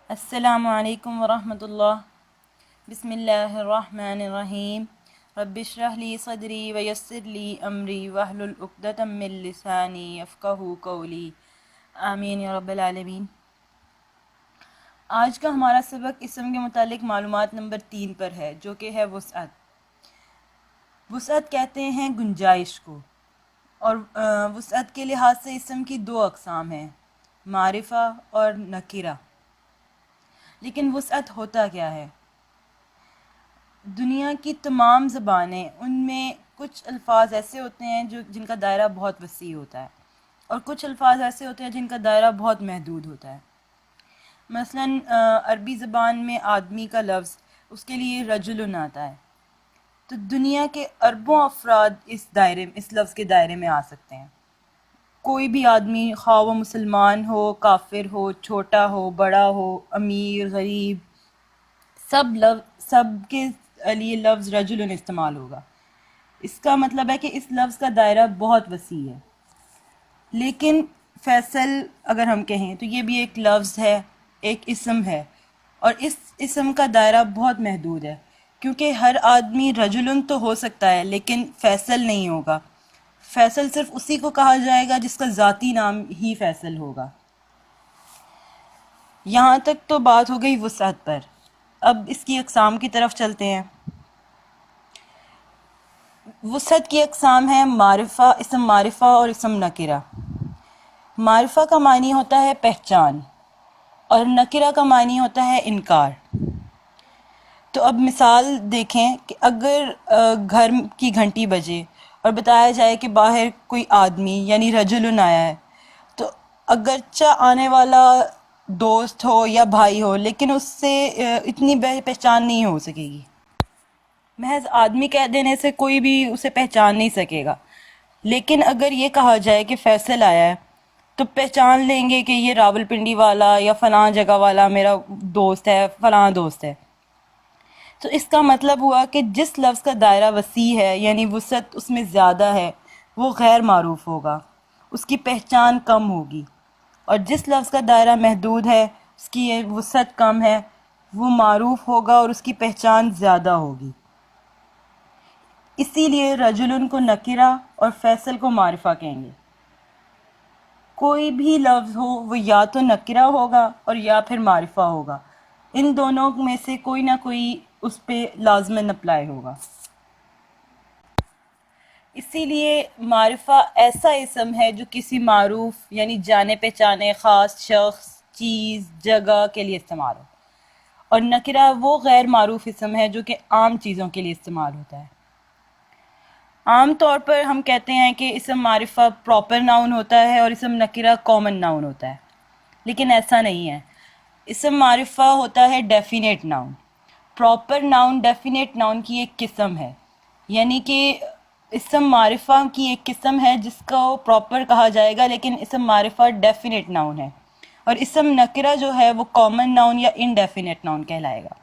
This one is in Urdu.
السلام علیکم ورحمۃ اللہ۔ بسم اللہ الرحمن الرحیم۔ رب اشرح لی صدری ویسر لی امری واحلل عقدۃ من لسانی یفقہوا قولی، آمین یا رب العالمین۔ آج کا ہمارا سبق اسم کے متعلق معلومات نمبر 3 پر ہے، جو کہ ہے وسعت۔ وسعت کہتے ہیں گنجائش کو، اور وسعت کے لحاظ سے اسم کی 2 اقسام ہیں، معرفہ اور نکرہ۔ لیکن وسعت ہوتا کیا ہے؟ دنیا کی تمام زبانیں، ان میں کچھ الفاظ ایسے ہوتے ہیں جن کا دائرہ بہت وسیع ہوتا ہے، اور کچھ الفاظ ایسے ہوتے ہیں جن کا دائرہ بہت محدود ہوتا ہے۔ مثلاً عربی زبان میں آدمی کا لفظ، اس کے لیے رجل آتا ہے، تو دنیا کے اربوں افراد اس لفظ کے دائرے میں آ سکتے ہیں۔ کوئی بھی آدمی، خواہ وہ مسلمان ہو، کافر ہو، چھوٹا ہو، بڑا ہو، امیر، غریب، سب کے لیے لفظ رجل استعمال ہوگا۔ اس کا مطلب ہے کہ اس لفظ کا دائرہ بہت وسیع ہے۔ لیکن فیصل اگر ہم کہیں تو یہ بھی ایک لفظ ہے، ایک اسم ہے، اور اس اسم کا دائرہ بہت محدود ہے، کیونکہ ہر آدمی رجل تو ہو سکتا ہے لیکن فیصل نہیں ہوگا۔ فیصل صرف اسی کو کہا جائے گا جس کا ذاتی نام ہی فیصل ہوگا۔ یہاں تک تو بات ہو گئی وسعت پر۔ اب اس کی اقسام کی طرف چلتے ہیں۔ وسعت کی اقسام ہیں معرفہ، اسم معرفہ اور اسم نکرہ۔ معرفہ کا معنی ہوتا ہے پہچان، اور نکرہ کا معنی ہوتا ہے انکار۔ تو اب مثال دیکھیں کہ اگر گھر کی گھنٹی بجے اور بتایا جائے کہ باہر کوئی آدمی یعنی رجل آیا ہے، تو اگرچہ آنے والا دوست ہو یا بھائی ہو، لیکن اس سے اتنی پہچان نہیں ہو سکے گی۔ محض آدمی کہہ دینے سے کوئی بھی اسے پہچان نہیں سکے گا۔ لیکن اگر یہ کہا جائے کہ فیصل آیا ہے، تو پہچان لیں گے کہ یہ راول پنڈی والا یا فلاں جگہ والا میرا دوست ہے، فلاں دوست ہے۔ تو اس کا مطلب ہوا کہ جس لفظ کا دائرہ وسیع ہے، یعنی وسعت اس میں زیادہ ہے، وہ غیر معروف ہوگا، اس کی پہچان کم ہوگی، اور جس لفظ کا دائرہ محدود ہے، اس کی وسعت کم ہے، وہ معروف ہوگا اور اس کی پہچان زیادہ ہوگی۔ اسی لیے رجل کو نکرہ اور فیصل کو معرفہ کہیں گے۔ کوئی بھی لفظ ہو، وہ یا تو نکرہ ہوگا اور یا پھر معرفہ ہوگا، ان دونوں میں سے کوئی نہ کوئی اس پہ لازماً اپلائی ہوگا۔ اسی لیے معرفہ ایسا اسم ہے جو کسی معروف یعنی جانے پہچانے خاص شخص، چیز، جگہ کے لیے استعمال ہو، اور نکرہ وہ غیر معروف اسم ہے جو کہ عام چیزوں کے لیے استعمال ہوتا ہے۔ عام طور پر ہم کہتے ہیں کہ اسم معرفہ پراپر ناؤن ہوتا ہے اور اسم نکرہ کامن ناؤن ہوتا ہے، لیکن ایسا نہیں ہے۔ اسم معرفہ ہوتا ہے definite noun. Proper noun definite noun کی ایک قسم ہے، یعنی کہ اسم معرفہ کی ایک قسم ہے جس کو پراپر کہا جائے گا، لیکن اسم معرفہ ڈیفینیٹ ناؤن ہے، اور اسم نکرہ جو ہے وہ کامن ناؤن یا انڈیفینیٹ ناؤن کہلائے گا۔